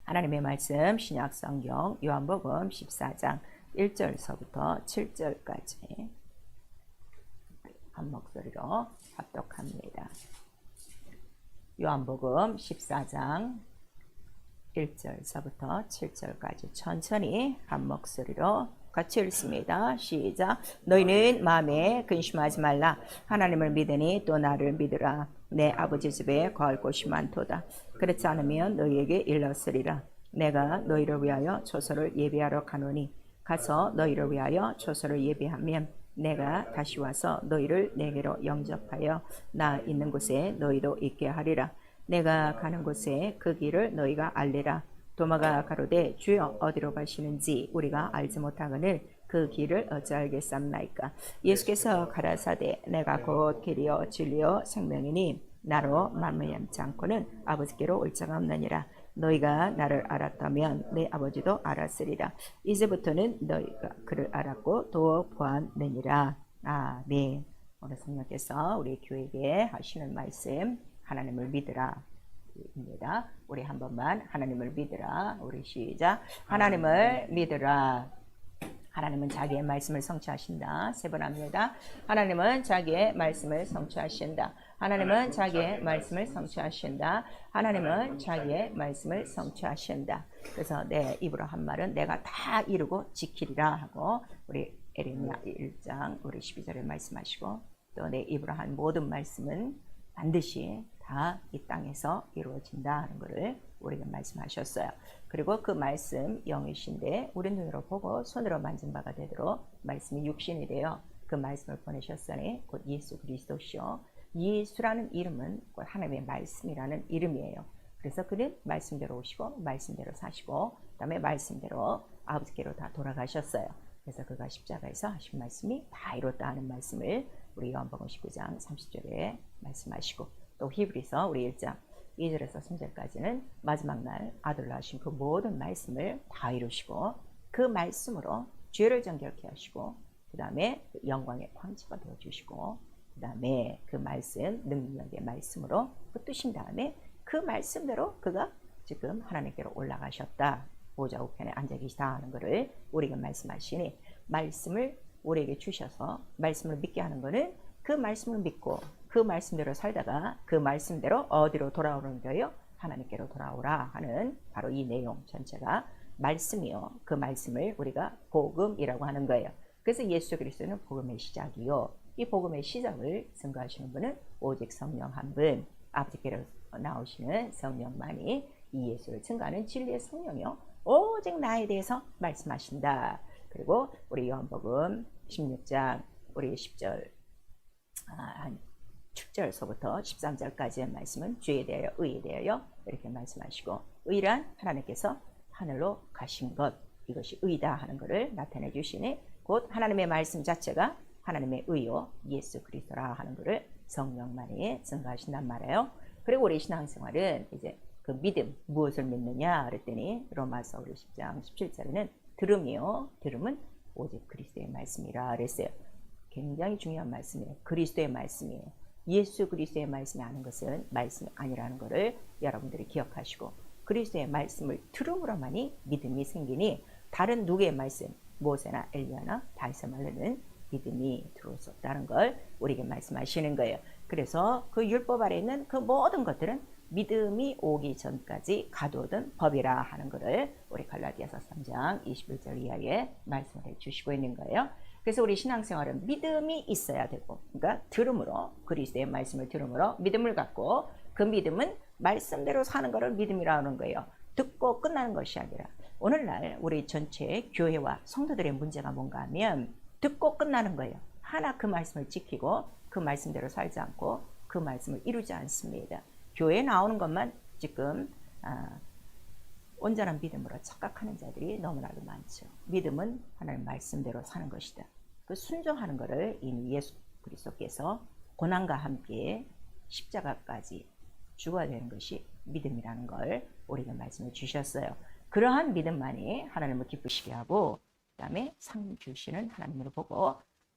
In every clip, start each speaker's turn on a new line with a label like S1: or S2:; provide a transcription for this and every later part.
S1: 하나님의 말씀 신약성경 요한복음 14장 1절서부터 7절까지 한 목소리로 합독합니다. 요한복음 14장 1절서부터 7절까지 천천히 한 목소리로 같이 읽습니다. 시작. 너희는 마음에 근심하지 말라. 하나님을 믿으니 또 나를 믿으라. 내 아버지 집에 거할 곳이 많도다. 그렇지 않으면 너희에게 일렀으리라. 내가 너희를 위하여 초소를 예비하러 가노니 가서 너희를 위하여 초소를 예비하면 내가 다시 와서 너희를 내게로 영접하여 나 있는 곳에 너희도 있게 하리라. 내가 가는 곳에 그 길을 너희가 알리라. 도마가 가로되 주여 어디로 가시는지 우리가 알지 못하거늘 그 길을 어찌 알겠삼나이까. 예수께서 가라사대 내가 곧 길이요 진리요 생명이니 나로 말미암지 않고는 아버지께로 올 자가 없느니라. 너희가 나를 알았다면 내 아버지도 알았으리라. 이제부터는 너희가 그를 알았고 또 보았느니라. 아멘. 오늘 성령께서 우리 교회에게 하시는 말씀 하나님을 믿으라 입니다. 우리 한 번만 하나님을 믿으라. 우리 시작. 하나님을 믿으라. 하나님은 자기의 말씀을 성취하신다. 세 번 합니다. 하나님은 자기의 말씀을 성취하신다. 하나님은 자기의 말씀을 성취하신다. 하나님은 자기의 말씀을 성취하신다. 그래서 내 입으로 한 말은 내가 다 이루고 지키리라 하고 우리 에레미야 1장 우리 12절에 말씀하시고 또 내 입으로 한 모든 말씀은 반드시 다 이 땅에서 이루어진다 하는 것을 우리에게 말씀하셨어요. 그리고 그 말씀 영이신데 우리 눈으로 보고 손으로 만진 바가 되도록 말씀이 육신이 되어 그 말씀을 보내셨으니 곧 예수 그리스도시요. 예수라는 이름은 곧 하나님의 말씀이라는 이름이에요. 그래서 그는 말씀대로 오시고 말씀대로 사시고 그다음에 말씀대로 아버지께로 다 돌아가셨어요. 그래서 그가 십자가에서 하신 말씀이 다 이뤘다 하는 말씀을 우리 요한복음 19장 30절에 말씀하시고 또 히브리서 우리 1장 2절에서 3절까지는 마지막 날 아들로 하신 그 모든 말씀을 다 이루시고 그 말씀으로 죄를 정결케 하시고 그 다음에 영광의 광채가 되어주시고 그 다음에 그 말씀 능력의 말씀으로 붙드신 다음에 그 말씀대로 그가 지금 하나님께로 올라가셨다. 보좌 우편에 앉아 계시다 하는 것을 우리에게 말씀하시니 말씀을 우리에게 주셔서 말씀을 믿게 하는 것은 그 말씀을 믿고 그 말씀대로 살다가 그 말씀대로 어디로 돌아오는 거예요? 하나님께로 돌아오라 하는 바로 이 내용 전체가 말씀이요. 그 말씀을 우리가 복음이라고 하는 거예요. 그래서 예수 그리스도는 복음의 시작이요. 이 복음의 시작을 증거하시는 분은 오직 성령 한 분, 아버지께로 나오시는 성령만이 이 예수를 증거하는 진리의 성령이요. 오직 나에 대해서 말씀하신다. 그리고 우리 요한복음 16장 우리 10절 한 7절서부터 13절까지의 말씀은 죄에 대하여 의에 대하여 이렇게 말씀하시고 의란 하나님께서 하늘로 가신 것 이것이 의다 하는 것을 나타내 주시니 곧 하나님의 말씀 자체가 하나님의 의요 예수 그리스도라 하는 것을 성령만이 증거하신단 말이에요. 그리고 우리 신앙생활은 이제 그 믿음 무엇을 믿느냐 그랬더니 로마서 10장 17절에는 들음이요 들음은 오직 그리스도의 말씀이라 그랬어요. 굉장히 중요한 말씀이에요. 그리스도의 말씀이에요. 예수 그리스도의 말씀이 아는 것은 말씀이 아니라는 것을 여러분들이 기억하시고 그리스도의 말씀을 들음으로만이 믿음이 생기니 다른 누구의 말씀 모세나 엘리야나 다윗의 말로는 믿음이 들어올 수 없다는 걸 우리에게 말씀하시는 거예요. 그래서 그 율법 아래 있는 그 모든 것들은 믿음이 오기 전까지 가두어둔 법이라 하는 것을 우리 갈라디아서 3장 21절 이하에 말씀을 해주시고 있는 거예요. 그래서 우리 신앙생활은 믿음이 있어야 되고 그러니까 들음으로 그리스도의 말씀을 들음으로 믿음을 갖고 그 믿음은 말씀대로 사는 것을 믿음이라 하는 거예요. 듣고 끝나는 것이 아니라 오늘날 우리 전체 교회와 성도들의 문제가 뭔가 하면 듣고 끝나는 거예요. 하나 그 말씀을 지키고 그 말씀대로 살지 않고 그 말씀을 이루지 않습니다. 교회에 나오는 것만 지금 온전한 믿음으로 착각하는 자들이 너무나도 많죠. 믿음은 하나님 말씀대로 사는 것이다. 그 순종하는 것을 이미 예수 그리스도께서 고난과 함께 십자가까지 죽어야 되는 것이 믿음이라는 걸 우리에게 말씀해 주셨어요. 그러한 믿음만이 하나님을 기쁘시게 하고 그 다음에 상 주시는 하나님을 보고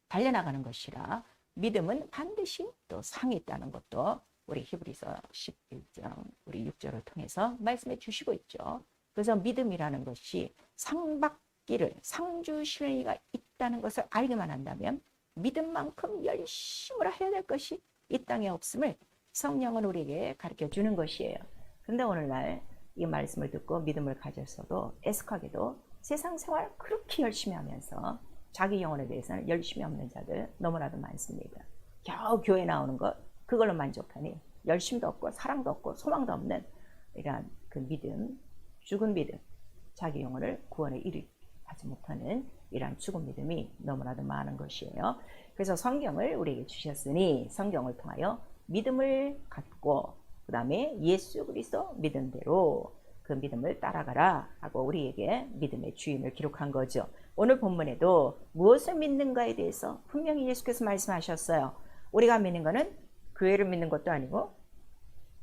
S1: 달려나가는 것이라 믿음은 반드시 또 상이 있다는 것도 우리 히브리서 11장 우리 6절을 통해서 말씀해 주시고 있죠. 그래서 믿음이라는 것이 상받기를, 상 주실 이가 있다는 것을 알기만 한다면 믿음만큼 열심으로 해야 될 것이 이 땅에 없음을 성령은 우리에게 가르쳐 주는 것이에요. 그런데 오늘날 이 말씀을 듣고 믿음을 가졌어도 애석하게도 세상 생활 그렇게 열심히 하면서 자기 영혼에 대해서는 열심히 없는 자들 너무나도 많습니다. 겨우 교회 나오는 것 그걸로 만족하니 열심도 없고 사랑도 없고 소망도 없는 이러한 그 믿음, 죽은 믿음, 자기 영혼을 구원에 이르지 못하는 이러한 죽은 믿음이 너무나도 많은 것이에요. 그래서 성경을 우리에게 주셨으니 성경을 통하여 믿음을 갖고 그 다음에 예수 그리스도 믿음대로 그 믿음을 따라가라 하고 우리에게 믿음의 주인을 기록한 거죠. 오늘 본문에도 무엇을 믿는가에 대해서 분명히 예수께서 말씀하셨어요. 우리가 믿는 것은 교회를 믿는 것도 아니고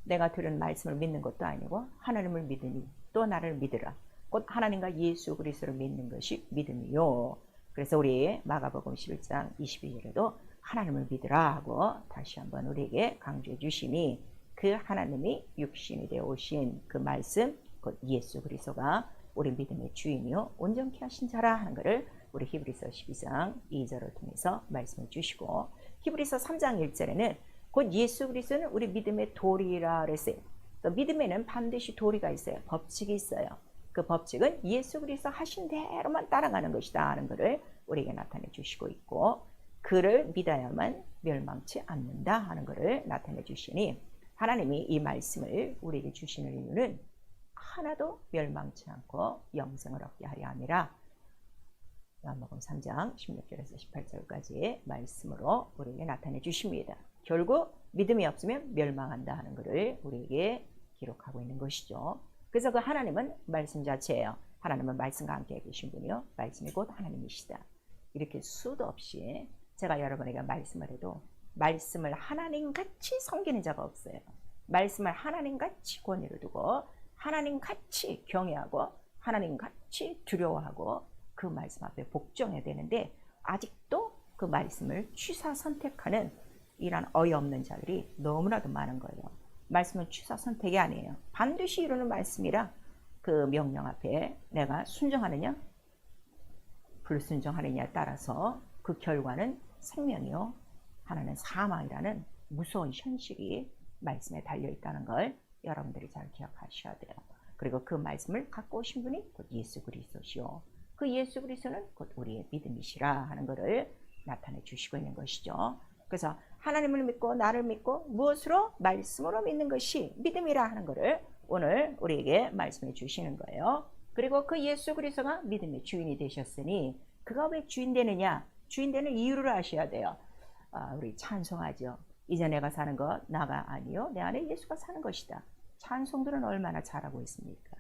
S1: 내가 들은 말씀을 믿는 것도 아니고 하나님을 믿으니 또 나를 믿으라. 곧 하나님과 예수 그리스도를 믿는 것이 믿음이요. 그래서 우리 마가복음 11장 22절에도 하나님을 믿으라 하고 다시 한번 우리에게 강조해 주시니 그 하나님이 육신이 되어 오신 그 말씀 곧 예수 그리스도가 우리 믿음의 주인이요 온전케 하신 자라 하는 것을 우리 히브리서 12장 2절을 통해서 말씀해 주시고 히브리서 3장 1절에는 곧 예수 그리스도는 우리 믿음의 도리라 그랬어요. 또 믿음에는 반드시 도리가 있어요. 법칙이 있어요. 그 법칙은 예수 그리스도 하신 대로만 따라가는 것이다 하는 것을 우리에게 나타내 주시고 있고 그를 믿어야만 멸망치 않는다 하는 것을 나타내 주시니 하나님이 이 말씀을 우리에게 주시는 이유는 하나도 멸망치 않고 영생을 얻게 하려 함이라. 요한복음 3장 16절에서 18절까지의 말씀으로 우리에게 나타내 주십니다. 결국 믿음이 없으면 멸망한다 하는 것을 우리에게 기록하고 있는 것이죠. 그래서 그 하나님은 말씀 자체예요. 하나님은 말씀과 함께 계신 분이요 말씀이 곧 하나님이시다. 이렇게 수도 없이 제가 여러분에게 말씀을 해도 말씀을 하나님같이 섬기는 자가 없어요. 말씀을 하나님같이 권위를 두고 하나님같이 경외하고 하나님같이 두려워하고 그 말씀 앞에 복종해야 되는데 아직도 그 말씀을 취사 선택하는 이런 어이없는 자들이 너무나도 많은 거예요. 말씀은 취사 선택이 아니에요. 반드시 이루는 말씀이라 그 명령 앞에 내가 순종하느냐 불순종하느냐에 따라서 그 결과는 생명이요 하나는 사망이라는 무서운 현실이 말씀에 달려있다는 걸 여러분들이 잘 기억하셔야 돼요. 그리고 그 말씀을 갖고 오신 분이 곧 예수 그리스도시요. 그 예수 그리스도는 곧 우리의 믿음이시라 하는 것을 나타내 주시고 있는 것이죠. 그래서 하나님을 믿고 나를 믿고 무엇으로? 말씀으로 믿는 것이 믿음이라 하는 것을 오늘 우리에게 말씀해 주시는 거예요. 그리고 그 예수 그리스도가 믿음의 주인이 되셨으니 그가 왜 주인 되느냐? 주인 되는 이유를 아셔야 돼요. 우리 찬송하죠. 이제 내가 사는 것 나가 아니요 내 안에 예수가 사는 것이다. 찬송들은 얼마나 잘하고 있습니까?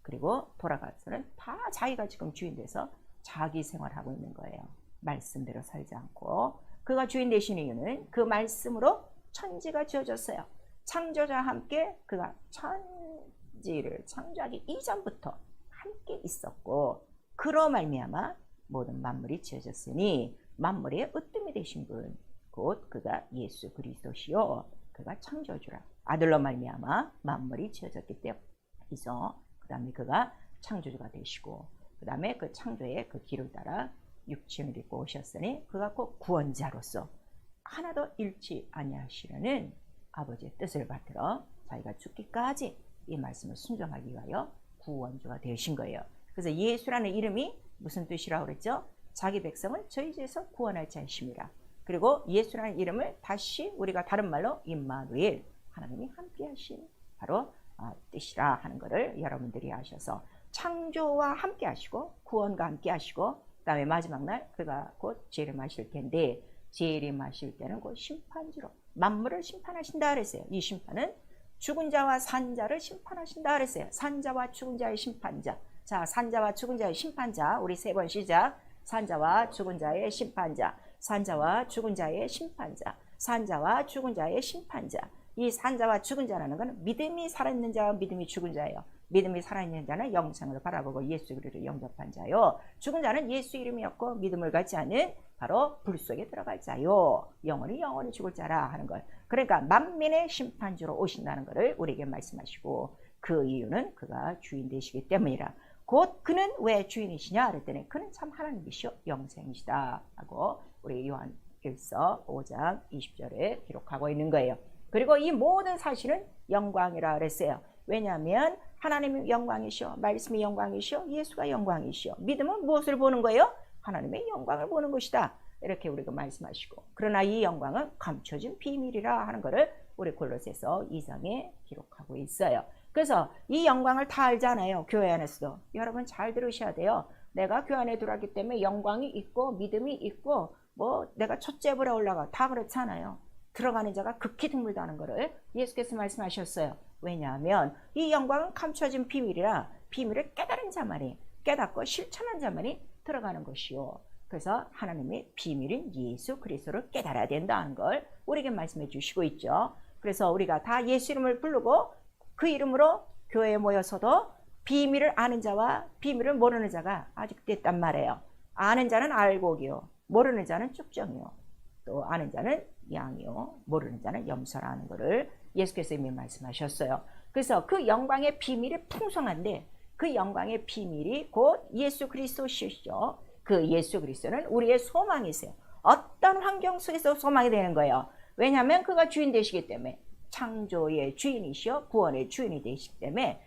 S1: 그리고 돌아가서는 다 자기가 지금 주인 돼서 자기 생활하고 있는 거예요. 말씀대로 살지 않고 그가 주인 되신 이유는 그 말씀으로 천지가 지어졌어요. 창조자와 함께 그가 천지를 창조하기 이전부터 함께 있었고 그로 말미암아 모든 만물이 지어졌으니 만물의 으뜸이 되신 분 곧 그가 예수 그리스도시요 그가 창조주라. 아들로 말미암아 만물이 지어졌기 때문이죠. 그 다음에 그가 창조주가 되시고 그 다음에 그 창조의 그 길을 따라 육신을 입고 오셨으니 그가 꼭 구원자로서 하나도 잃지 아니하시려는 아버지의 뜻을 받들어 자기가 죽기까지 이 말씀을 순종하기 위하여 구원주가 되신 거예요. 그래서 예수라는 이름이 무슨 뜻이라고 그랬죠? 자기 백성을 저희 죄에서 구원할 자이심이라. 그리고 예수라는 이름을 다시 우리가 다른 말로 임마누엘 하나님이 함께 하신 바로 뜻이라 하는 것을 여러분들이 아셔서 창조와 함께 하시고 구원과 함께 하시고 그 다음에 마지막 날 그가 곧 재림하실 텐데 재림하실 때는 곧 심판주로 만물을 심판하신다 그랬어요. 이 심판은 죽은 자와 산 자를 심판하신다 그랬어요. 산자와 죽은 자의 심판자. 자, 산자와 죽은 자의 심판자 우리 세 번 시작. 산자와 죽은 자의 심판자, 산자와 죽은 자의 심판자, 산자와 죽은 자의 심판자. 이 산자와 죽은 자라는 것은 믿음이 살아있는 자와 믿음이 죽은 자예요. 믿음이 살아있는 자는 영생을 바라보고 예수 그리스도를 영접한 자요. 죽은 자는 예수 이름이 없고 믿음을 갖지 않은 바로 불 속에 들어갈 자요. 영원히 죽을 자라 하는 걸. 그러니까 만민의 심판주로 오신다는 것을 우리에게 말씀하시고 그 이유는 그가 주인 되시기 때문이라. 곧 그는 왜 주인이시냐 그랬더니 그는 참 하나님이시오 영생이시다 하고 우리 요한 1서 5장 20절에 기록하고 있는 거예요. 그리고 이 모든 사실은 영광이라 그랬어요. 왜냐하면 하나님이 영광이시오, 말씀이 영광이시오, 예수가 영광이시오. 믿음은 무엇을 보는 거예요? 하나님의 영광을 보는 것이다. 이렇게 우리가 말씀하시고, 그러나 이 영광은 감춰진 비밀이라 하는 것을 우리 골로새서 2장에 기록하고 있어요. 그래서 이 영광을 다 알잖아요. 교회 안에서도. 여러분 잘 들으셔야 돼요. 내가 교회 안에 들어왔기 때문에 영광이 있고 믿음이 있고 뭐 내가 첫째 불에 올라가 다 그렇잖아요. 들어가는 자가 극히 드물다는 것을 예수께서 말씀하셨어요. 왜냐하면 이 영광은 감춰진 비밀이라 비밀을 깨달은 자만이, 깨닫고 실천한 자만이 들어가는 것이요. 그래서 하나님의 비밀인 예수 그리스도를 깨달아야 된다는 걸 우리에게 말씀해 주시고 있죠. 그래서 우리가 다 예수 이름을 부르고 그 이름으로 교회에 모여서도 비밀을 아는 자와 비밀을 모르는 자가 아직 있단 말이에요. 아는 자는 알곡이요, 모르는 자는 쭉정이요, 또 아는 자는 양이요, 모르는 자는 염소라는 것을 예수께서 이미 말씀하셨어요. 그래서 그 영광의 비밀이 풍성한데 그 영광의 비밀이 곧 예수 그리스도시죠. 그 예수 그리스도는 우리의 소망이세요. 어떤 환경 속에서 소망이 되는 거예요. 왜냐하면 그가 주인 되시기 때문에, 창조의 주인이시여 구원의 주인이 되시기 때문에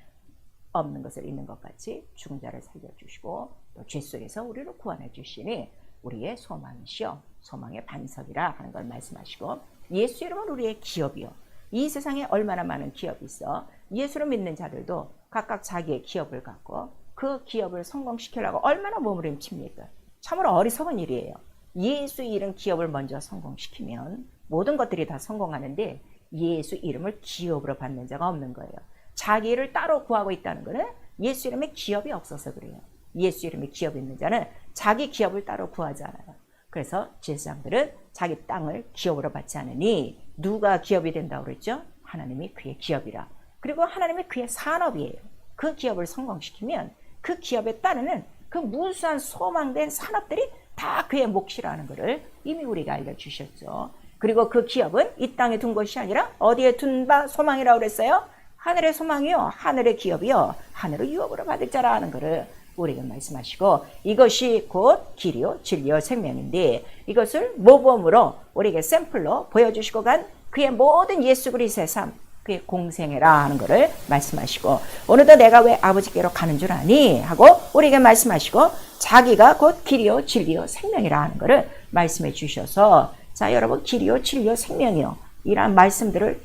S1: 없는 것을 있는 것 같이 죽은 자를 살려주시고 또 죄 속에서 우리를 구원해 주시니 우리의 소망이시여 소망의 반석이라 하는 걸 말씀하시고, 예수 이름은 우리의 기업이요. 이 세상에 얼마나 많은 기업이 있어. 예수를 믿는 자들도 각각 자기의 기업을 갖고 그 기업을 성공시키려고 얼마나 몸부림칩니까? 참으로 어리석은 일이에요. 예수 이름 기업을 먼저 성공시키면 모든 것들이 다 성공하는데 예수 이름을 기업으로 받는 자가 없는 거예요. 자기 일을 따로 구하고 있다는 것은 예수 이름에 기업이 없어서 그래요. 예수 이름에 기업이 있는 자는 자기 기업을 따로 구하지 않아요. 그래서 제사장들은 자기 땅을 기업으로 받지 않으니 누가 기업이 된다고 그랬죠? 하나님이 그의 기업이라. 그리고 하나님이 그의 산업이에요. 그 기업을 성공시키면 그 기업에 따르는 그 무수한 소망된 산업들이 다 그의 몫이라는 것을 이미 우리가 알려주셨죠. 그리고 그 기업은 이 땅에 둔 것이 아니라 어디에 둔 바 소망이라고 그랬어요? 하늘의 소망이요, 하늘의 기업이요, 하늘의 유업으로 받을 자라는 것을 우리에게 말씀하시고, 이것이 곧 길이요 진리요 생명인데 이것을 모범으로 우리에게 샘플로 보여주시고 간 그의 모든 예수 그리스도의 삶, 그의 공생애라 하는 것을 말씀하시고, 오늘도 내가 왜 아버지께로 가는 줄 아니? 하고 우리에게 말씀하시고 자기가 곧 길이요 진리요 생명이라 하는 것을 말씀해 주셔서, 자 여러분, 길이요 진리요 생명이요 이러한 말씀들을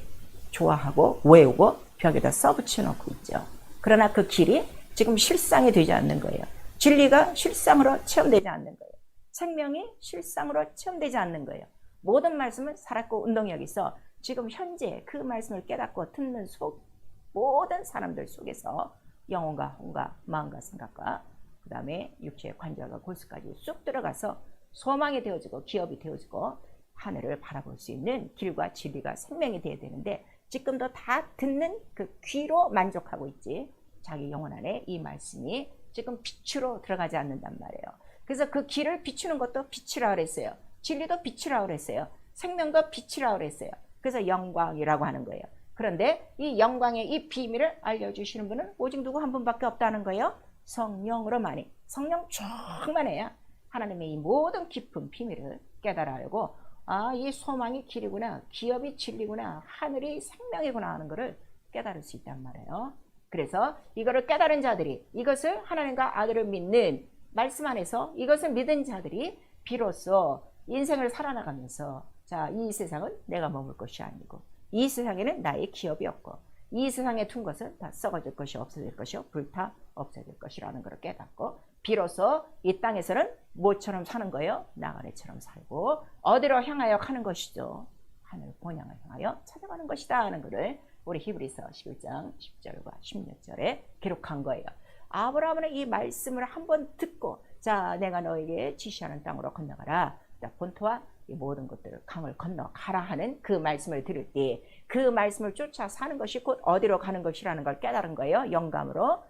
S1: 좋아하고 외우고 벽에다 써붙여 놓고 있죠. 그러나 그 길이 지금 실상이 되지 않는 거예요. 진리가 실상으로 체험되지 않는 거예요. 생명이 실상으로 체험되지 않는 거예요. 모든 말씀은 살았고 운동력이 있어 지금 현재 그 말씀을 깨닫고 듣는 모든 사람들 속에서 영혼과 혼과 마음과 생각과 그 다음에 육체의 관절과 골수까지 쑥 들어가서 소망이 되어지고 기업이 되어지고 하늘을 바라볼 수 있는 길과 진리가 생명이 되어야 되는데 지금도 다 듣는 그 귀로 만족하고 있지, 자기 영혼 안에 이 말씀이 지금 빛으로 들어가지 않는단 말이에요. 그래서 그 길을 비추는 것도 빛이라고 그랬어요. 진리도 빛이라고 그랬어요. 생명도 빛이라고 그랬어요. 그래서 영광이라고 하는 거예요. 그런데 이 영광의 이 비밀을 알려주시는 분은 오직 누구 한 분밖에 없다는 거예요. 성령으로만이. 성령 충만해야 하나님의 이 모든 깊은 비밀을 깨달아 알고, 아, 이 소망이 길이구나, 기업이 진리구나, 하늘이 생명이구나 하는 것을 깨달을 수 있단 말이에요. 그래서 이거를 깨달은 자들이, 이것을 하나님과 아들을 믿는 말씀 안에서 이것을 믿은 자들이 비로소 인생을 살아나가면서, 자, 이 세상은 내가 머물 것이 아니고 이 세상에는 나의 기업이 없고 이 세상에 둔 것은 다 썩어질 것이 없어질 것이요 불타 없어질 것이라는 걸 깨닫고 비로소 이 땅에서는 모처럼 사는 거예요. 나그네처럼 살고 어디로 향하여 가는 것이죠? 하늘 본향을 향하여 찾아가는 것이다 하는 것을 우리 히브리서 11장 10절과 16절에 기록한 거예요. 아브라함은 이 말씀을 한번 듣고, 자, 내가 너에게 지시하는 땅으로 건너가라, 본토와 이 모든 것들을 강을 건너 가라 하는 그 말씀을 들을 때 그 말씀을 쫓아 사는 것이 곧 어디로 가는 것이라는 걸 깨달은 거예요. 영감으로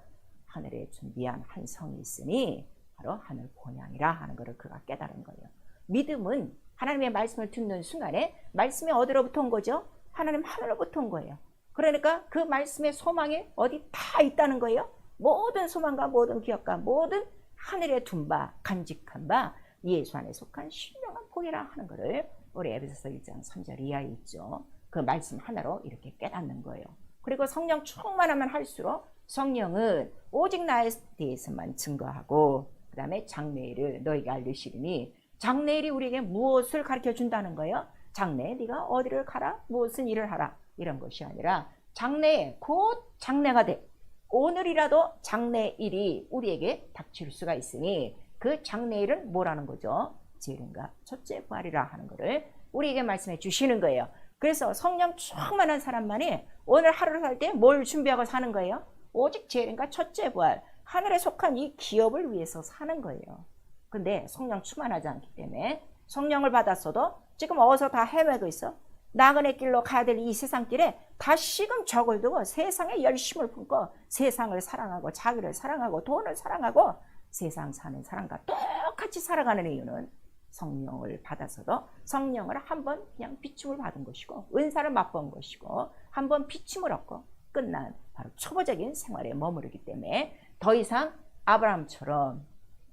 S1: 하늘에 준비한 한 성이 있으니 바로 하늘 본향이라 하는 것을 그가 깨달은 거예요. 믿음은 하나님의 말씀을 듣는 순간에 말씀이 어디로부터 온 거죠? 하나님 하늘로부터 온 거예요. 그러니까 그 말씀의 소망이 어디 다 있다는 거예요. 모든 소망과 모든 기업과 모든 하늘에 둔 바, 간직한 바 예수 안에 속한 신령한 복이라 하는 것을 우리 에베소서 1장 3절 이하에 있죠. 그 말씀 하나로 이렇게 깨닫는 거예요. 그리고 성령 충만하면 할수록 성령은 오직 나에 대해서만 증거하고 그 다음에 장래일을 너희가 알리시리니, 장래일이 우리에게 무엇을 가르쳐 준다는 거예요? 장래에 네가 어디를 가라, 무슨 일을 하라, 이런 것이 아니라 장래에 곧 장래가 돼. 오늘이라도 장래일이 우리에게 닥칠 수가 있으니 그 장래일은 뭐라는 거죠? 재림과 첫째 부활이라 하는 것을 우리에게 말씀해 주시는 거예요. 그래서 성령 충만한 사람만이 오늘 하루를 살 때 뭘 준비하고 사는 거예요? 오직 재림과 첫째 부활, 하늘에 속한 이 기업을 위해서 사는 거예요. 근데 성령 충만하지 않기 때문에 성령을 받았어도 지금 어디서 다 헤매고 있어. 나그네 길로 가야 될 이 세상길에 다시금 적을 두고 세상에 열심을 품고 세상을 사랑하고 자기를 사랑하고 돈을 사랑하고 세상 사는 사람과 똑같이 살아가는 이유는 성령을 받아서도 성령을 한번 그냥 비춤을 받은 것이고 은사를 맛본 것이고 한번 비춤을 얻고 끝난 바로 초보적인 생활에 머무르기 때문에 더 이상 아브라함처럼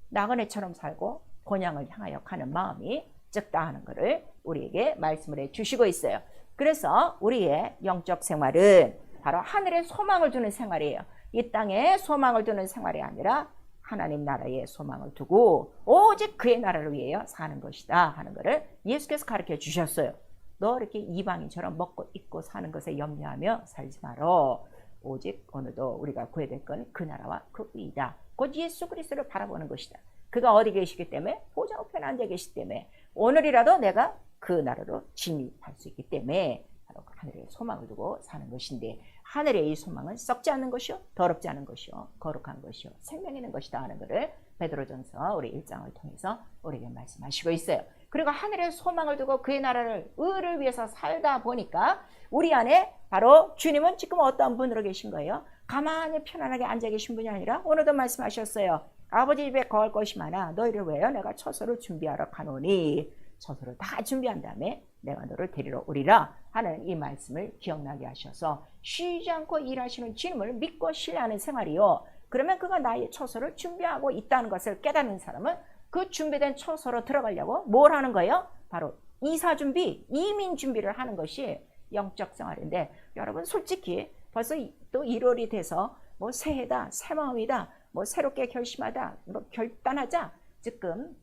S1: 나그네처럼 살고 본향을 향하여 가는 마음이 적다 하는 것을 우리에게 말씀을 해주시고 있어요. 그래서 우리의 영적 생활은 바로 하늘에 소망을 두는 생활이에요. 이 땅에 소망을 두는 생활이 아니라 하나님 나라에 소망을 두고 오직 그의 나라를 위하여 사는 것이다 하는 것을 예수께서 가르쳐 주셨어요. 너 이렇게 이방인처럼 먹고 입고 사는 것에 염려하며 살지 말어. 오직 오늘도 우리가 구해야 될 건 그 나라와 그 의이다. 곧 예수 그리스도를 바라보는 것이다. 그가 어디 계시기 때문에 보좌 우편에 앉아 계시기 때문에 오늘이라도 내가 그 나라로 진입할 수 있기 때문에 바로 하늘에 소망을 두고 사는 것인데, 하늘의 이 소망은 썩지 않는 것이요 더럽지 않은 것이요 거룩한 것이요 생명 있는 것이다 하는 것을 베드로전서 우리 1장을 통해서 우리에게 말씀하시고 있어요. 그리고 하늘의 소망을 두고 그의 나라를 의를 위해서 살다 보니까 우리 안에 바로 주님은 지금 어떤 분으로 계신 거예요? 가만히 편안하게 앉아 계신 분이 아니라 오늘도 말씀하셨어요. 아버지 집에 거할 것이 많아 너희를 위하여 내가 처소를 준비하러 가노니, 처소를 다 준비한 다음에 내가 너를 데리러 오리라 하는 이 말씀을 기억나게 하셔서 쉬지 않고 일하시는 주님을 믿고 신뢰하는 생활이요. 그러면 그가 나의 처소를 준비하고 있다는 것을 깨닫는 사람은 그 준비된 처소로 들어가려고 뭘 하는 거예요? 바로 이사 준비, 이민 준비를 하는 것이 영적 생활인데, 여러분 솔직히 벌써 또 1월이 돼서 뭐 새해다, 새 마음이다, 뭐 새롭게 결심하다, 뭐 결단하자, 지금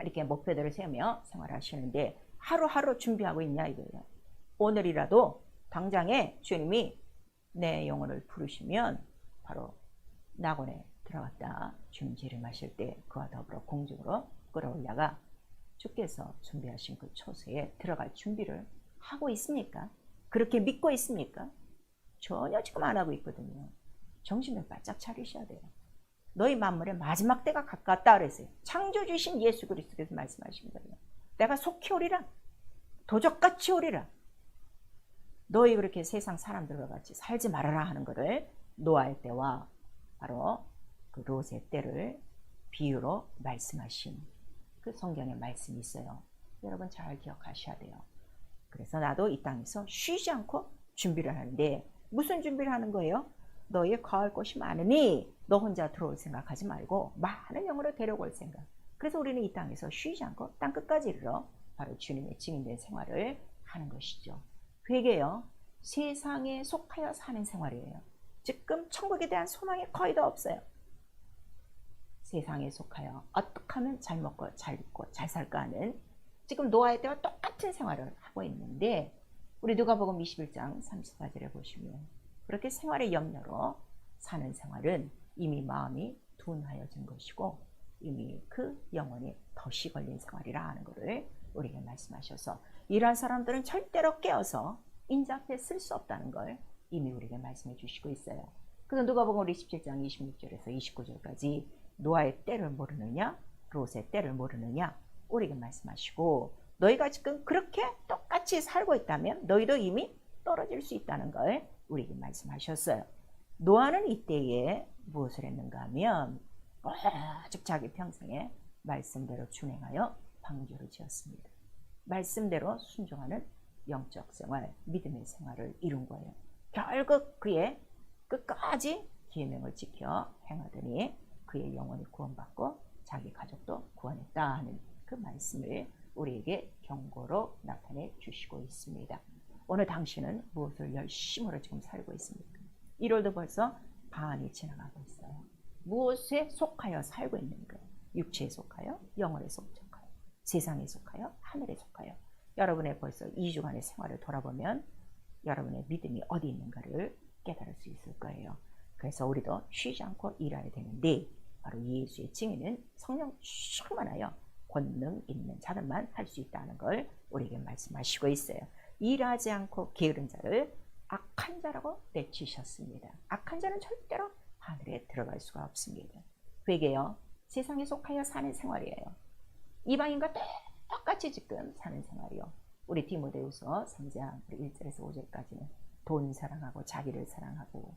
S1: 이렇게 목표들을 세우며 생활하시는데 하루하루 준비하고 있냐 이거예요. 오늘이라도 당장에 주님이 내 영혼을 부르시면 바로 낙원에 들어갔다 주님 재림하실 때 그와 더불어 공중으로 끌어올라가 주께서 준비하신 그 처소에 들어갈 준비를 하고 있습니까? 그렇게 믿고 있습니까? 전혀 지금 안 하고 있거든요. 정신을 바짝 차리셔야 돼요. 너희 만물의 마지막 때가 가깝다 그랬어요. 창조주신 예수 그리스도께서 말씀하신 거예요. 내가 속히 오리라. 도적같이 오리라. 너희 그렇게 세상 사람들과 같이 살지 말아라 하는 것을 노아의 때와 바로 그 롯의 때를 비유로 말씀하신 그 성경의 말씀이 있어요. 여러분 잘 기억하셔야 돼요. 그래서 나도 이 땅에서 쉬지 않고 준비를 하는데, 무슨 준비를 하는 거예요? 너희 거할 곳이 많으니 너 혼자 들어올 생각하지 말고 많은 영으로 데려올 생각. 그래서 우리는 이 땅에서 쉬지 않고 땅 끝까지 이르러 바로 주님의 증인된 생활을 하는 것이죠. 회개요, 세상에 속하여 사는 생활이에요. 지금 천국에 대한 소망이 거의 다 없어요. 세상에 속하여 어떻게 하면 잘 먹고 잘 입고 잘 살까 하는 지금 노아의 때와 똑같은 생활을 하고 있는데, 우리 누가복음 21장 34절에 보시면 그렇게 생활의 염려로 사는 생활은 이미 마음이 둔하여진 것이고 이미 그 영혼이 덫이 걸린 생활이라 하는 것을 우리에게 말씀하셔서, 이러한 사람들은 절대로 깨어서 인자 앞에 쓸 수 없다는 걸 이미 우리에게 말씀해 주시고 있어요. 그래서 누가복음 27장 26절에서 29절까지 노아의 때를 모르느냐, 롯의 때를 모르느냐 우리에게 말씀하시고, 너희가 지금 그렇게 똑같이 살고 있다면 너희도 이미 떨어질 수 있다는 걸 우리에게 말씀하셨어요. 노아는 이때에 무엇을 했는가 하면 오직 자기 평생에 말씀대로 준행하여 방주를 지었습니다. 말씀대로 순종하는 영적 생활, 믿음의 생활을 이룬 거예요. 결국 그의 끝까지 계명을 지켜 행하더니 그의 영혼이 구원받고 자기 가족도 구원했다 하는 그 말씀을 우리에게 경고로 나타내 주시고 있습니다. 오늘 당신은 무엇을 열심으로 지금 살고 있습니까? 1월도 벌써 반이 지나가고 있어요. 무엇에 속하여 살고 있는가? 육체에 속하여? 영혼에 속하여? 세상에 속하여? 하늘에 속하여? 여러분의 벌써 2주간의 생활을 돌아보면 여러분의 믿음이 어디 있는가를 깨달을 수 있을 거예요. 그래서 우리도 쉬지 않고 일해야 되는데 바로 예수의 증인은 성령 충만하여 권능 있는 자들만 할 수 있다는 걸 우리에게 말씀하시고 있어요. 일하지 않고 게으른 자를 악한 자라고 내치셨습니다. 악한 자는 절대로 하늘에 들어갈 수가 없습니다. 회개요. 세상에 속하여 사는 생활이에요. 이방인과 똑같이 지금 사는 생활이요. 우리 디모데후서 3장 1절에서 5절까지는 돈 사랑하고 자기를 사랑하고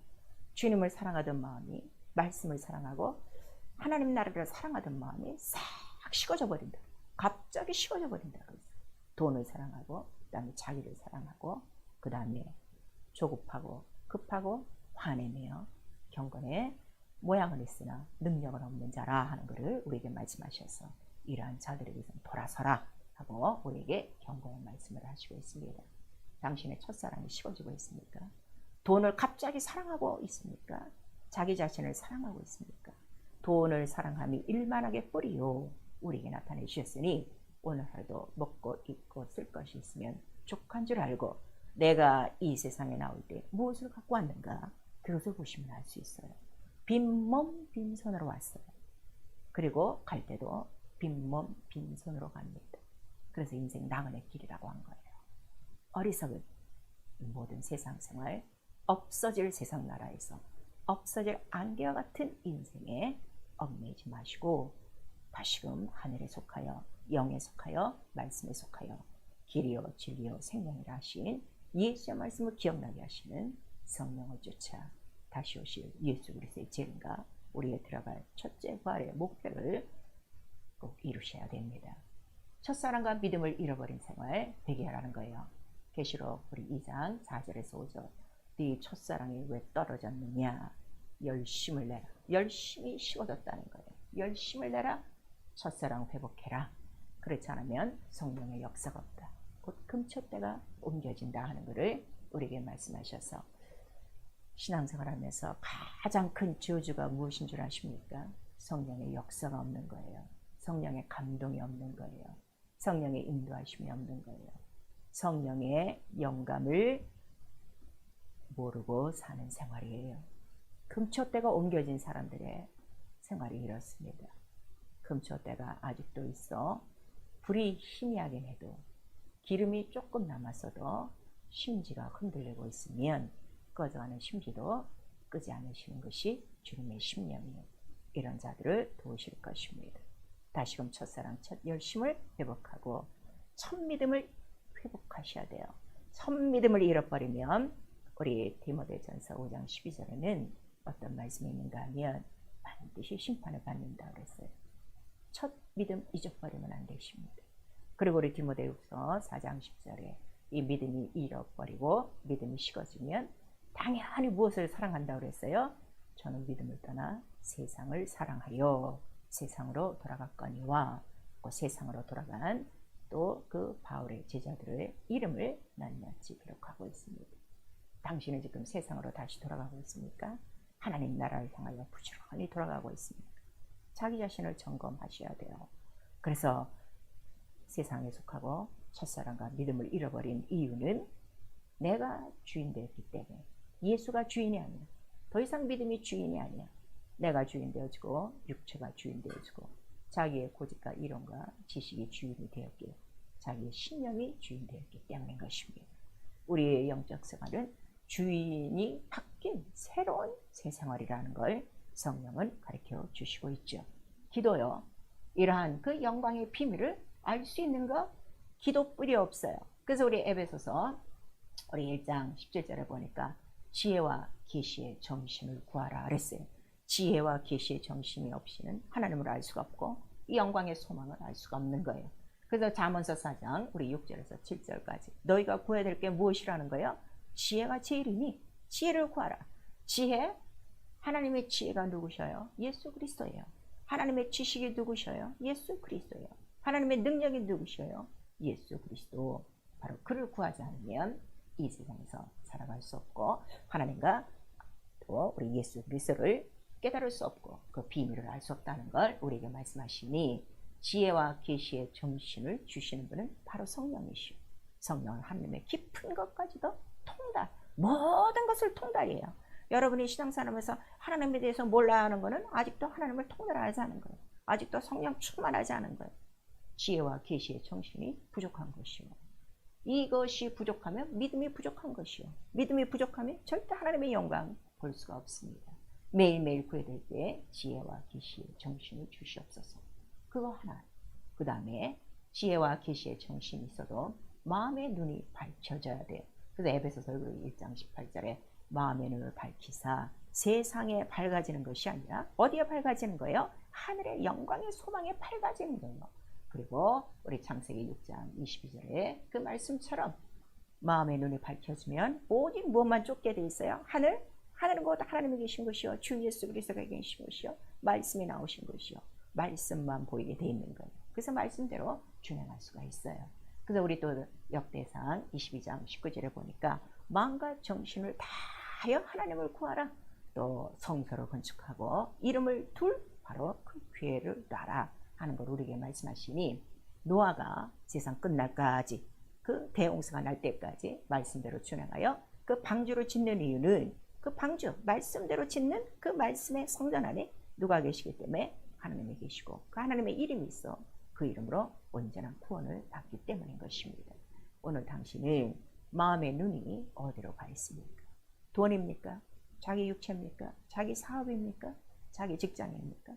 S1: 주님을 사랑하던 마음이 말씀을 사랑하고 하나님 나라를 사랑하던 마음이 싹 식어져 버린다. 갑자기 식어져 버린다. 돈을 사랑하고 그 다음에 자기를 사랑하고 그 다음에 조급하고 급하고 화내며 경건에 모양은 있으나 능력은 없는 자라 하는 것을 우리에게 말씀하셔서 이러한 자들에게서 돌아서라 하고 우리에게 경고의 말씀을 하시고 있습니다. 당신의 첫사랑이 식어지고 있습니까? 돈을 갑자기 사랑하고 있습니까? 자기 자신을 사랑하고 있습니까? 돈을 사랑함이 일만하게 뿌리요 우리에게 나타내 주셨으니 오늘 하루도 먹고 입고 쓸 것이 있으면 족한 줄 알고 내가 이 세상에 나올 때 무엇을 갖고 왔는가 그것을 보시면 알 수 있어요. 빈몸 빈손으로 왔어요. 그리고 갈 때도 빈몸 빈손으로 갑니다. 그래서 인생 나그네 길이라고 한 거예요. 어리석은 모든 세상 생활 없어질 세상 나라에서 없어질 안개와 같은 인생에 얽매이지 마시고 다시금 하늘에 속하여 영에 속하여 말씀에 속하여 길이요 진리요 생명이라 하신 예수의 말씀을 기억나게 하시는 성령을 쫓아 다시 오실 예수 그리스도의 재림과 우리의 들어갈 첫째 부활의 목표를 꼭 이루셔야 됩니다. 첫사랑과 믿음을 잃어버린 생활 회개하라는 거예요. 계시록 우리 2장 4절에서 5절 네 첫사랑이 왜 떨어졌느냐 열심을 내라. 열심히 식어졌다는 거예요. 열심을 내라. 첫사랑 회복해라. 그렇지 않으면 성령의 역사가 없다. 곧 금초대가 옮겨진다 하는 것을 우리에게 말씀하셔서 신앙생활하면서 가장 큰 저주가 무엇인 줄 아십니까? 성령의 역사가 없는 거예요. 성령의 감동이 없는 거예요. 성령의 인도하심이 없는 거예요. 성령의 영감을 모르고 사는 생활이에요. 금초대가 옮겨진 사람들의 생활이 이렇습니다. 금초대가 아직도 있어 불이 희미하긴 해도 기름이 조금 남았어도 심지가 흔들리고 있으면 꺼져가는 심지도 끄지 않으시는 것이 주님의 심령이에요. 이런 자들을 도우실 것입니다. 다시금 첫사랑 첫 열심을 회복하고 첫 믿음을 회복하셔야 돼요. 첫 믿음을 잃어버리면 우리 디모데전서 5장 12절에는 어떤 말씀이 있는가 하면 반드시 심판을 받는다 그랬어요. 첫 믿음 잊어버리면 안 되십니다. 그리고 우리 디모데후서 4장 10절에 이 믿음이 잃어버리고 믿음이 식어지면 당연히 무엇을 사랑한다고 그랬어요? 저는 믿음을 떠나 세상을 사랑하여 세상으로 돌아갔거니와 그 세상으로 돌아간 또 그 바울의 제자들의 이름을 낱낱이 기록하고 있습니다. 당신은 지금 세상으로 다시 돌아가고 있습니까? 하나님 나라를 향하여 부지런히 돌아가고 있습니다. 자기 자신을 점검하셔야 돼요. 그래서 세상에 속하고 첫사랑과 믿음을 잃어버린 이유는 내가 주인 되었기 때문에 예수가 주인이 아니야. 더 이상 믿음이 주인이 아니야. 내가 주인 되어지고 육체가 주인 되어지고 자기의 고집과 이론과 지식이 주인이 되었기에 자기의 신념이 주인 되었기 때문인 것입니다. 우리의 영적 생활은 주인이 바뀐 새로운 새 생활이라는 걸 성령은 가르쳐 주시고 있죠. 기도요. 이러한 그 영광의 비밀을 알 수 있는 거 기도뿐이 없어요. 그래서 우리 에베소서 우리 1장 17절에 보니까 지혜와 계시의 정심을 구하라 그랬어요. 지혜와 계시의 정심이 없이는 하나님을 알 수가 없고 이 영광의 소망을 알 수가 없는 거예요. 그래서 잠언서 4장 우리 6절에서 7절까지 너희가 구해야 될 게 무엇이라는 거예요? 지혜가 제일이니 지혜를 구하라. 지혜, 하나님의 지혜가 누구셔요? 예수 그리스도예요. 하나님의 지식이 누구셔요? 예수 그리스도예요. 하나님의 능력이 누구셔요? 예수 그리스도. 바로 그를 구하지 않으면 이 세상에서 살아갈 수 없고 하나님과 또 우리 예수 그리스도를 깨달을 수 없고 그 비밀을 알 수 없다는 걸 우리에게 말씀하시니 지혜와 계시의 정신을 주시는 분은 바로 성령이시오. 성령은 하나님의 깊은 것까지도 통달, 모든 것을 통달이에요. 여러분이 신앙생활하면서 하나님에 대해서 몰라야 하는 것은 아직도 하나님을 통달하지 않은 거예요. 아직도 성령 충만하지 않은 거예요. 지혜와 계시의 정신이 부족한 것이요. 이것이 부족하면 믿음이 부족한 것이요. 믿음이 부족하면 절대 하나님의 영광 볼 수가 없습니다. 매일매일 구해될 때 지혜와 계시의 정신을 주시옵소서. 그거 하나. 그 다음에 지혜와 계시의 정신이 있어도 마음의 눈이 밝혀져야 돼요. 그래서 에베소서 1장 18절에 마음의 눈을 밝히사 세상에 밝아지는 것이 아니라 어디에 밝아지는 거예요? 하늘의 영광의 소망에 밝아지는 거예요. 그리고 우리 창세기 6장 22절에 그 말씀처럼 마음의 눈이 밝혀지면 오직 무엇만 쫓게 돼 있어요? 하늘은 곧 하나님이 계신 것이요 주 예수 그리스도가 계신 것이요 말씀이 나오신 것이요 말씀만 보이게 돼 있는 거예요. 그래서 말씀대로 준행할 수가 있어요. 그래서 우리 또 역대상 22장 19절에 보니까 마음과 정신을 다하여 하나님을 구하라. 또 성소를 건축하고 이름을 둘 바로 그 괴를 놔라 하는 걸 우리에게 말씀하시니 노아가 세상 끝날까지 그 대홍수가 날 때까지 말씀대로 준행하여 그 방주를 짓는 이유는 그 방주 말씀대로 짓는 그 말씀의 성전 안에 누가 계시기 때문에 하나님이 계시고 그 하나님의 이름이 있어 그 이름으로 온전한 구원을 받기 때문인 것입니다. 오늘 당신은 마음의 눈이 어디로 가 있습니까? 돈입니까? 자기 육체입니까? 자기 사업입니까? 자기 직장입니까?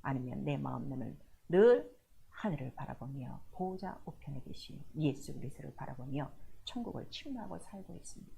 S1: 아니면 내 마음 눈을 늘 하늘을 바라보며 보호자 우편에 계신 예수 그리스도를 바라보며 천국을 침노하고 살고 있습니다.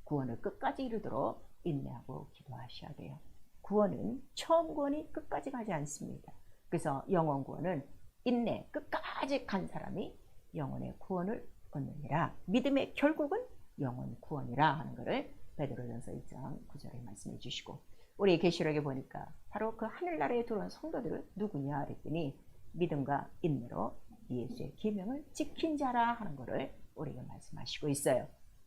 S1: 구원을 끝까지 이루도록 인내하고 기도하셔야 돼요. 구원은 처음 구원이 끝까지 가지 않습니다. 그래서 영원 구원은 인내 끝까지 간 사람이 영혼의 구원을 얻느니라. 믿음의 결국은 영원 구원이라 하는 것을 베드로전서 1장 9절에 말씀해 주시고 우리 계시록에 보니까 바로 그 하늘나라에 들어온 성도들은 누구냐 그랬더니 믿음과 인내로 예수의 계명을 지킨 자라 하는 것을 우리에게 말씀하시고 있어요.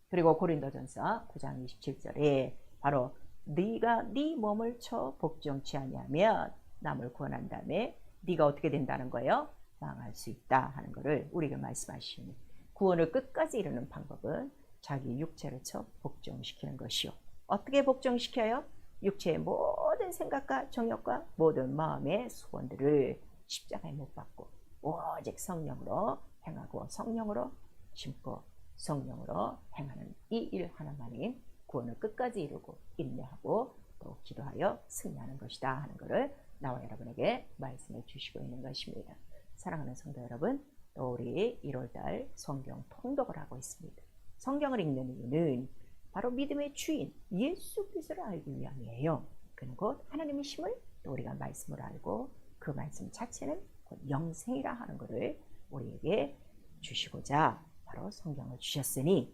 S1: 그리고 고린도전서 9장 27절에 바로 네가 네 몸을 쳐 복종치 아니하면 남을 구원한 다음에 네가 어떻게 된다는 거예요? 망할 수 있다 하는 것을 우리에게 말씀하시니 구원을 끝까지 이루는 방법은 자기 육체를 쳐 복종시키는 것이요. 어떻게 복종시켜요? 육체의 모든 생각과 정욕과 모든 마음의 소원들을 십자가에 못 박고 오직 성령으로 행하고 성령으로 심고 성령으로 행하는 이 일 하나만이 구원을 끝까지 이루고 인내하고 또 기도하여 승리하는 것이다 하는 것을 나와 여러분에게 말씀해 주시고 있는 것입니다. 사랑하는 성도 여러분, 또 우리 1월달 성경 통독을 하고 있습니다. 성경을 읽는 이유는 바로 믿음의 주인 예수 그리스도를 알기 위함이에요. 그는 곧 하나님이심을 또 우리가 말씀을 알고 그 말씀 자체는 곧 영생이라 하는 것을 우리에게 주시고자 바로 성경을 주셨으니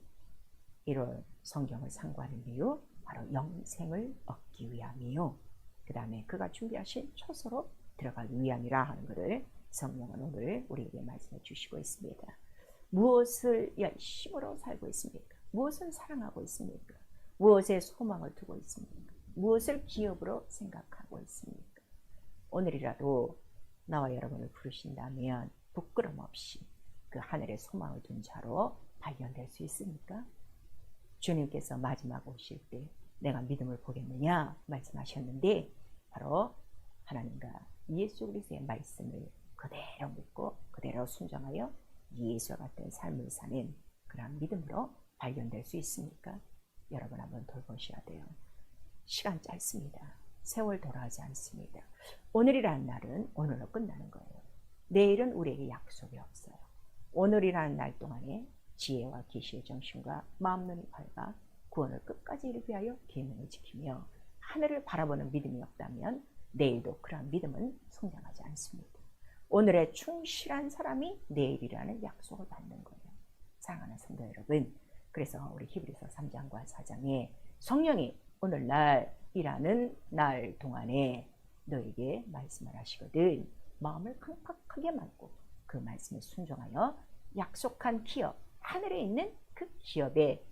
S1: 1월 성경을 상고하는 이유 바로 영생을 얻기 위함이요. 그 다음에 그가 준비하신 초소로 들어가기 위함이라 하는 것을 성령은 오늘 우리에게 말씀해 주시고 있습니다. 무엇을 열심으로 살고 있습니까? 무엇을 사랑하고 있습니까? 무엇에 소망을 두고 있습니까? 무엇을 기업으로 생각하고 있습니까? 오늘이라도 나와 여러분을 부르신다면 부끄럼 없이 그 하늘에 소망을 둔 자로 발견될 수 있습니까? 주님께서 마지막 오실 때 내가 믿음을 보겠느냐 말씀하셨는데 바로 하나님과 예수 그리스도의 말씀을 그대로 믿고 그대로 순종하여 예수와 같은 삶을 사는 그런 믿음으로 발견될 수 있습니까? 여러분 한번 돌보셔야 돼요. 시간 짧습니다. 세월 돌아가지 않습니다. 오늘이라는 날은 오늘로 끝나는 거예요. 내일은 우리에게 약속이 없어요. 오늘이라는 날 동안에 지혜와 계시의 정신과 마음 눈이 밝아 구원을 끝까지 이루기 위하여 계명을 지키며 하늘을 바라보는 믿음이 없다면 내일도 그러한 믿음은 성장하지 않습니다. 오늘의 충실한 사람이 내일이라는 약속을 받는 거예요. 사랑하는 성도 여러분, 그래서 우리 히브리서 3장과 4장에 성령이 오늘날 일하는 날 동안에 너에게 말씀을 하시거든. 마음을 강팍하게 만고 그 말씀에 순종하여 약속한 기업, 하늘에 있는 그 기업에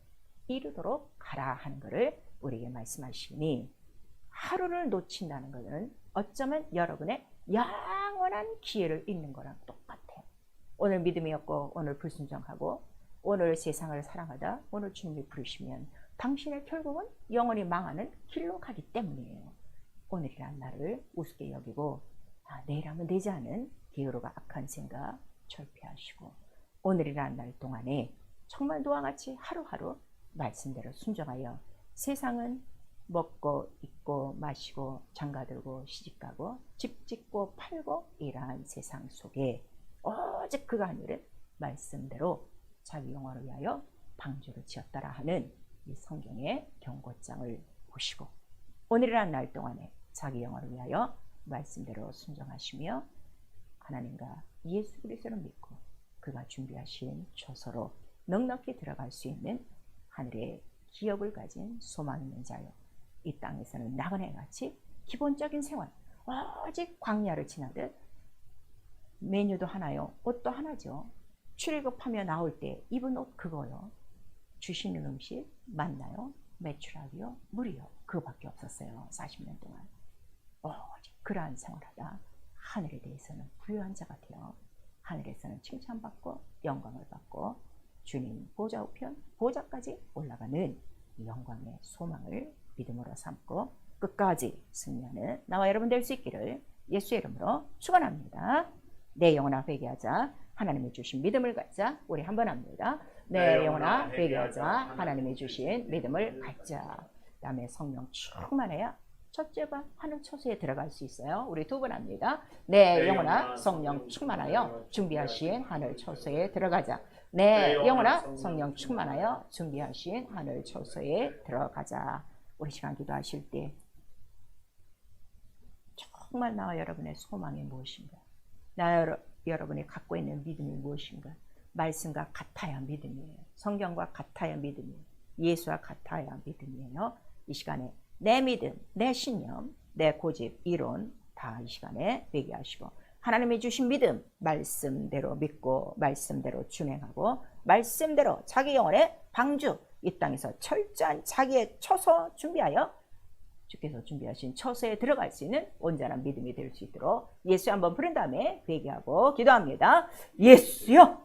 S1: 이르도록 가라 하는 것을 우리에게 말씀하시니, 하루를 놓친다는 것은 어쩌면 여러분의 영원한 기회를 잃는 거랑 똑같아요. 오늘 믿음이었고 오늘 불순종하고 오늘 세상을 사랑하다 오늘 주님이 부르시면 당신의 결국은 영원히 망하는 길로 가기 때문이에요. 오늘이란 날을 우습게 여기고 내일 하면 되지 않은 게으르고 악한 생각 철폐하시고, 오늘이란 날 동안에 정말 노아 같이 하루하루 말씀대로 순종하여, 세상은 먹고 입고 마시고 장가들고 시집가고 집 짓고 팔고 이러한 세상 속에 오직 그가 하늘은 말씀대로 자기 영혼을 위하여 방주를 지었다라 하는 이 성경의 경고장을 보시고, 오늘이란 날 동안에 자기 영혼을 위하여 말씀대로 순종하시며 하나님과 예수 그리스도를 믿고 그가 준비하신 초소로 넉넉히 들어갈 수 있는 하늘의 기업을 가진 소망 있는 자요, 이 땅에서는 나그네 같이 기본적인 생활, 오직 광야를 지나듯 메뉴도 하나요, 옷도 하나죠. 출애굽하며 나올 때 입은 옷 그거요. 주시는 음식 만나요, 매출하기요, 물이요. 그거밖에 없었어요. 40년 동안. 오직 그러한 생활하다 하늘에 대해서는 부유한 자 같아요. 하늘에서는 칭찬받고 영광을 받고 주님 보좌 우편 보좌까지 올라가는 영광의 소망을 믿음으로 삼고 끝까지 승리하는 나와 여러분 될 수 있기를 예수의 이름으로 축원합니다. 내 영혼아 회개하자. 하나님이 주신 믿음을 갖자. 우리 한번 합니다. 내 영혼아 회개하자. 하나님이 주신 믿음을 갖자. 다음에 성령 충만해야 첫째가 하늘 처소에 들어갈 수 있어요. 우리 두 번 합니다. 내 영혼아 성령 충만하여 준비하신 하늘 처소에 들어가자. 내 영혼아 성령 충만하여 준비하신 하늘 처소에 들어가자. 우리 시간 기도하실 때 정말 나와 여러분의 소망이 무엇인가? 여러분이 갖고 있는 믿음이 무엇인가? 말씀과 같아야 믿음이에요. 성경과 같아야 믿음이에요. 예수와 같아야 믿음이에요. 이 시간에 내 믿음, 내 신념, 내 고집, 이론 다 이 시간에 회개하시고 하나님이 주신 믿음, 말씀대로 믿고 말씀대로 준행하고 말씀대로 자기 영혼의 방주, 이 땅에서 철저한 자기의 처소 준비하여 주께서 준비하신 처소에 들어갈 수 있는 온전한 믿음이 될 수 있도록 예수 한번 부른 다음에 회개하고 기도합니다. 예수여